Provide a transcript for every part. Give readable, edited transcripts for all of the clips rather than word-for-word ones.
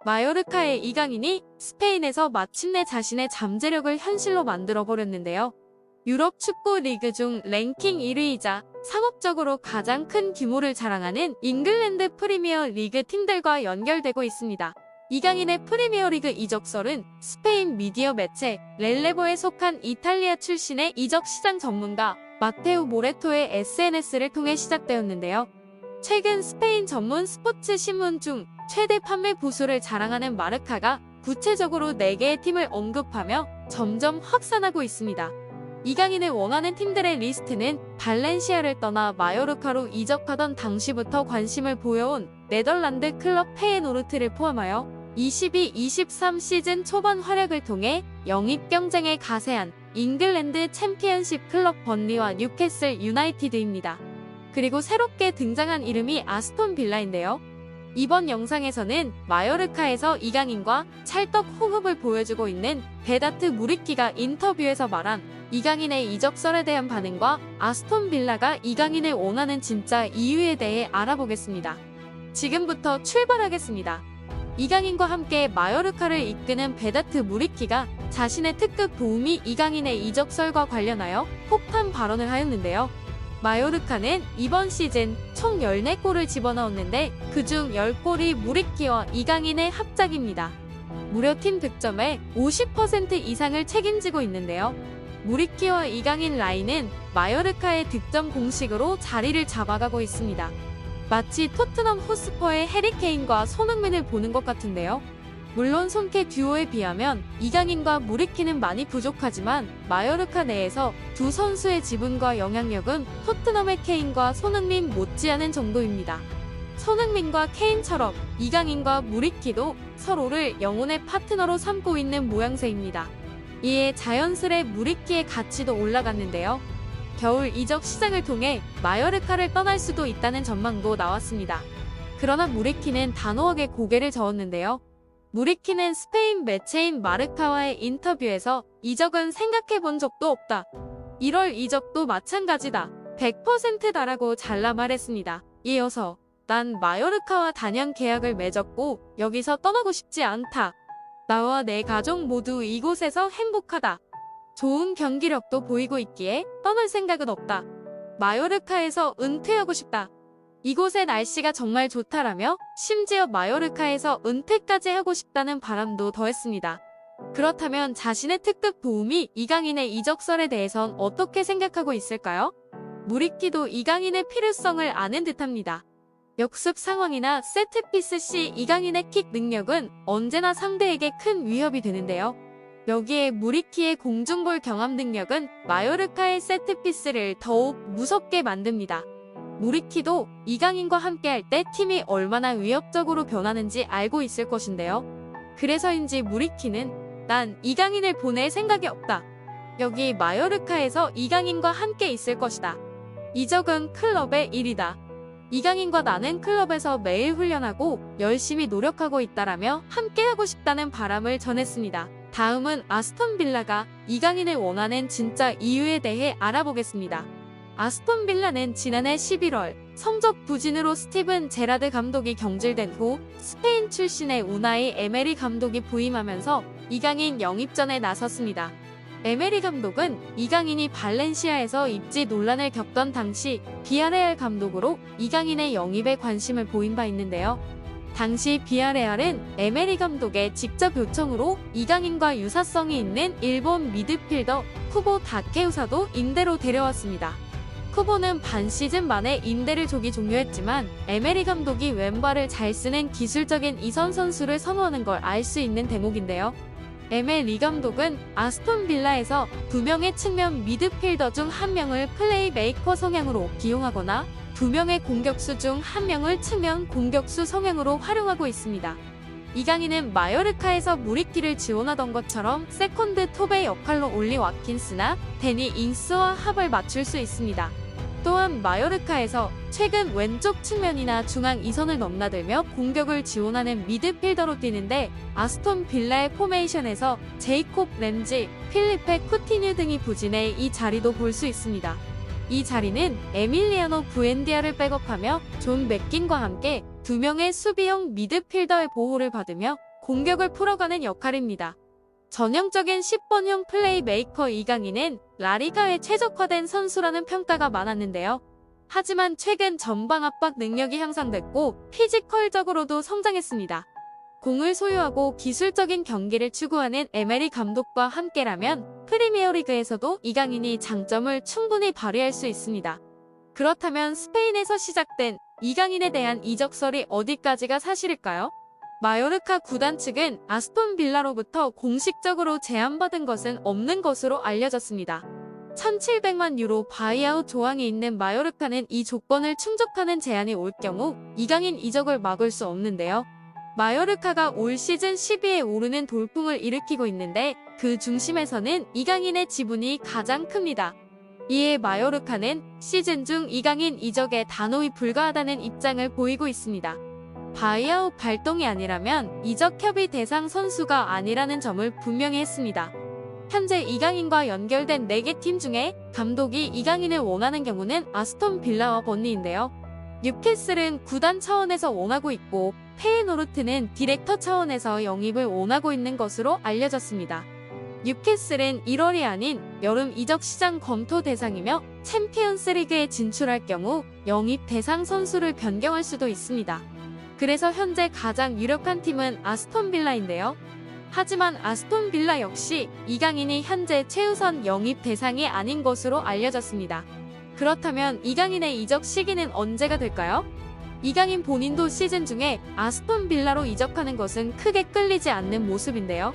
마요르카의 이강인이 스페인에서 마침내 자신의 잠재력을 현실로 만들어버렸는데요. 유럽 축구 리그 중 랭킹 1위이자 상업적으로 가장 큰 규모를 자랑하는 잉글랜드 프리미어 리그 팀들과 연결되고 있습니다. 이강인의 프리미어리그 이적설은 스페인 미디어 매체 렐레보에 속한 이탈리아 출신의 이적 시장 전문가 마테우 모레토의 SNS를 통해 시작되었는데요. 최근 스페인 전문 스포츠 신문 중 최대 판매 부수를 자랑하는 마르카가 구체적으로 4개의 팀을 언급하며 점점 확산하고 있습니다. 이강인을 원하는 팀들의 리스트는 발렌시아를 떠나 마요르카로 이적하던 당시부터 관심을 보여온 네덜란드 클럽 페예노르트를 포함하여 22-23 시즌 초반 활약을 통해 영입 경쟁에 가세한 잉글랜드 챔피언십 클럽 번리와 뉴캐슬 유나이티드입니다. 그리고 새롭게 등장한 이름이 아스톤 빌라인데요. 이번 영상에서는 마요르카에서 이강인과 찰떡 호흡을 보여주고 있는 베다트 무리키가 인터뷰에서 말한 이강인의 이적설에 대한 반응과 아스톤 빌라가 이강인을 원하는 진짜 이유에 대해 알아보겠습니다. 지금부터 출발하겠습니다. 이강인과 함께 마요르카를 이끄는 베다트 무리키가 자신의 특급 도움이 이강인의 이적설과 관련하여 폭탄 발언을 하였는데요. 마요르카는 이번 시즌 총 14골을 집어넣었는데 그중 10골이 무리키와 이강인의 합작입니다. 무려 팀 득점의 50% 이상을 책임지고 있는데요. 무리키와 이강인 라인은 마요르카의 득점 공식으로 자리를 잡아가고 있습니다. 마치 토트넘 호스퍼의 해리 케인과 손흥민을 보는 것 같은데요. 물론 손캐 듀오에 비하면 이강인과 무리키는 많이 부족하지만 마요르카 내에서 두 선수의 지분과 영향력은 토트넘의 케인과 손흥민 못지않은 정도입니다. 손흥민과 케인처럼 이강인과 무리키도 서로를 영혼의 파트너로 삼고 있는 모양새입니다. 이에 자연스레 무리키의 가치도 올라갔는데요. 겨울 이적 시장을 통해 마요르카를 떠날 수도 있다는 전망도 나왔습니다. 그러나 무리키는 단호하게 고개를 저었는데요. 무리키는 스페인 매체인 마르카와의 인터뷰에서 이적은 생각해본 적도 없다. 1월 이적도 마찬가지다. 100%다라고 잘라 말했습니다. 이어서 난 마요르카와 단연 계약을 맺었고 여기서 떠나고 싶지 않다. 나와 내 가족 모두 이곳에서 행복하다. 좋은 경기력도 보이고 있기에 떠날 생각은 없다. 마요르카에서 은퇴하고 싶다. 이곳의 날씨가 정말 좋다라며 심지어 마요르카에서 은퇴까지 하고 싶다는 바람도 더했습니다. 그렇다면 자신의 특급 도움이 이강인의 이적설에 대해선 어떻게 생각하고 있을까요? 무리키도 이강인의 필요성을 아는 듯합니다. 역습 상황이나 세트피스 시 이강인의 킥 능력은 언제나 상대에게 큰 위협이 되는데요. 여기에 무리키의 공중볼 경험 능력은 마요르카의 세트피스를 더욱 무섭게 만듭니다. 무리키도 이강인과 함께할 때 팀이 얼마나 위협적으로 변하는지 알고 있을 것인데요. 그래서인지 무리키는 난 이강인을 보낼 생각이 없다. 여기 마요르카에서 이강인과 함께 있을 것이다. 이적은 클럽의 일이다. 이강인과 나는 클럽에서 매일 훈련하고 열심히 노력하고 있다라며 함께하고 싶다는 바람을 전했습니다. 다음은 아스톤 빌라가 이강인을 원하는 진짜 이유에 대해 알아보겠습니다. 아스톤 빌라는 지난해 11월 성적 부진으로 스티븐 제라드 감독이 경질된 후 스페인 출신의 우나이 에메리 감독이 부임하면서 이강인 영입전에 나섰습니다. 에메리 감독은 이강인이 발렌시아에서 입지 논란을 겪던 당시 비아레알 감독으로 이강인의 영입에 관심을 보인 바 있는데요. 당시 비아레알은 에메리 감독의 직접 요청으로 이강인과 유사성이 있는 일본 미드필더 쿠보 다케우사도 임대로 데려왔습니다. 쿠보는 반 시즌 만에 임대를 조기 종료했지만 에메리 감독이 왼발을 잘 쓰는 기술적인 이선 선수를 선호하는 걸 알 수 있는 대목인데요. 에메리 감독은 아스톤 빌라에서 2명의 측면 미드필더 중 1명을 플레이메이커 성향으로 기용하거나 2명의 공격수 중 1명을 측면 공격수 성향으로 활용하고 있습니다. 이강인은 마요르카에서 무리키를 지원하던 것처럼 세컨드 톱의 역할로 올리 와킨스나 데니 잉스와 합을 맞출 수 있습니다. 또한 마요르카에서 최근 왼쪽 측면이나 중앙 이선을 넘나들며 공격을 지원하는 미드필더로 뛰는데 아스톤 빌라의 포메이션에서 제이콥 램지, 필리페 쿠티뉴 등이 부진해 이 자리도 볼 수 있습니다. 이 자리는 에밀리아노 부엔디아를 백업하며 존 맥긴과 함께 2명의 수비형 미드필더의 보호를 받으며 공격을 풀어가는 역할입니다. 전형적인 10번형 플레이메이커 이강인은 라리가에 최적화된 선수라는 평가가 많았는데요. 하지만 최근 전방 압박 능력이 향상됐고 피지컬적으로도 성장했습니다. 공을 소유하고 기술적인 경기를 추구하는 에메리 감독과 함께라면 프리미어리그에서도 이강인이 장점을 충분히 발휘할 수 있습니다. 그렇다면 스페인에서 시작된 이강인에 대한 이적설이 어디까지가 사실일까요? 마요르카 구단 측은 아스톤 빌라로부터 공식적으로 제안받은 것은 없는 것으로 알려졌습니다. 1,700만 유로 바이아웃 조항이 있는 마요르카는 이 조건을 충족하는 제안이 올 경우 이강인 이적을 막을 수 없는데요. 마요르카가 올 시즌 10위에 오르는 돌풍을 일으키고 있는데 그 중심에서는 이강인의 지분이 가장 큽니다. 이에 마요르카는 시즌 중 이강인 이적에 단호히 불가하다는 입장을 보이고 있습니다. 바이아웃 발동이 아니라면 이적 협의 대상 선수가 아니라는 점을 분명히 했습니다. 현재 이강인과 연결된 4개 팀 중에 감독이 이강인을 원하는 경우는 아스톤 빌라와 번리인데요. 뉴캐슬은 구단 차원에서 원하고 있고 페이노르트는 디렉터 차원에서 영입을 원하고 있는 것으로 알려졌습니다. 뉴캐슬은 1월이 아닌 여름 이적 시장 검토 대상이며 챔피언스 리그에 진출할 경우 영입 대상 선수를 변경할 수도 있습니다. 그래서 현재 가장 유력한 팀은 아스톤 빌라인데요. 하지만 아스톤 빌라 역시 이강인이 현재 최우선 영입 대상이 아닌 것으로 알려졌습니다. 그렇다면 이강인의 이적 시기는 언제가 될까요? 이강인 본인도 시즌 중에 아스톤 빌라로 이적하는 것은 크게 끌리지 않는 모습인데요.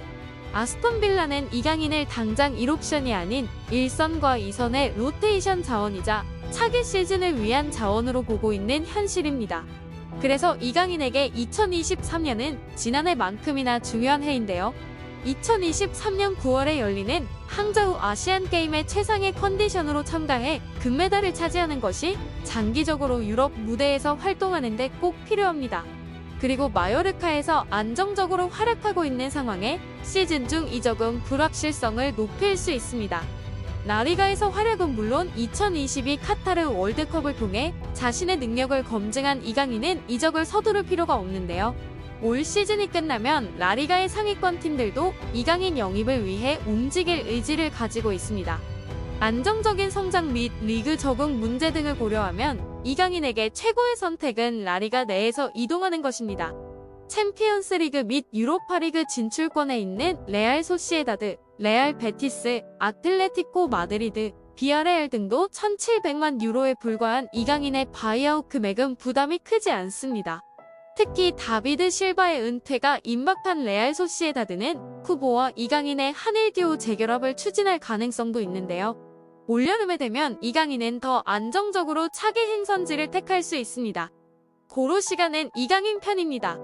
아스톤 빌라는 이강인을 당장 1옵션이 아닌 1선과 2선의 로테이션 자원이자 차기 시즌을 위한 자원으로 보고 있는 현실입니다. 그래서 이강인에게 2023년은 지난해만큼이나 중요한 해인데요. 2023년 9월에 열리는 항저우 아시안게임의 최상의 컨디션으로 참가해 금메달을 차지하는 것이 장기적으로 유럽 무대에서 활동하는 데 꼭 필요합니다. 그리고 마요르카에서 안정적으로 활약하고 있는 상황에 시즌 중 이적은 불확실성을 높일 수 있습니다. 라리가에서 활약은 물론 2022 카타르 월드컵을 통해 자신의 능력을 검증한 이강인은 이적을 서두를 필요가 없는데요. 올 시즌이 끝나면 라리가의 상위권 팀들도 이강인 영입을 위해 움직일 의지를 가지고 있습니다. 안정적인 성장 및 리그 적응 문제 등을 고려하면 이강인에게 최고의 선택은 라리가 내에서 이동하는 것입니다. 챔피언스 리그 및 유로파리그 진출권에 있는 레알 소시에다드, 레알 베티스, 아틀레티코 마드리드, 비아레알 등도 1,700만 유로에 불과한 이강인의 바이아웃 금액은 부담이 크지 않습니다. 특히 다비드 실바의 은퇴가 임박한 레알 소시에다드는 쿠보와 이강인의 한일 듀오 재결합을 추진할 가능성도 있는데요. 올여름에 되면 이강인은 더 안정적으로 차기 행선지를 택할 수 있습니다. 고로시가는 이강인 편입니다.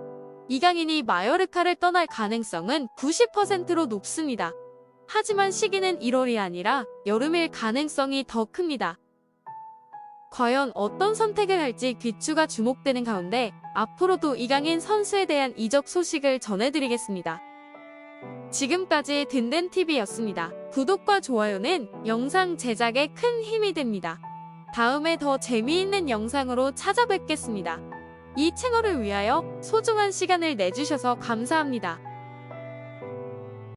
이강인이 마요르카를 떠날 가능성은 90%로 높습니다. 하지만 시기는 1월이 아니라 여름일 가능성이 더 큽니다. 과연 어떤 선택을 할지 귀추가 주목되는 가운데 앞으로도 이강인 선수에 대한 이적 소식을 전해드리겠습니다. 지금까지 든든TV였습니다. 구독과 좋아요는 영상 제작에 큰 힘이 됩니다. 다음에 더 재미있는 영상으로 찾아뵙겠습니다. 이 채널을 위하여 소중한 시간을 내주셔서 감사합니다.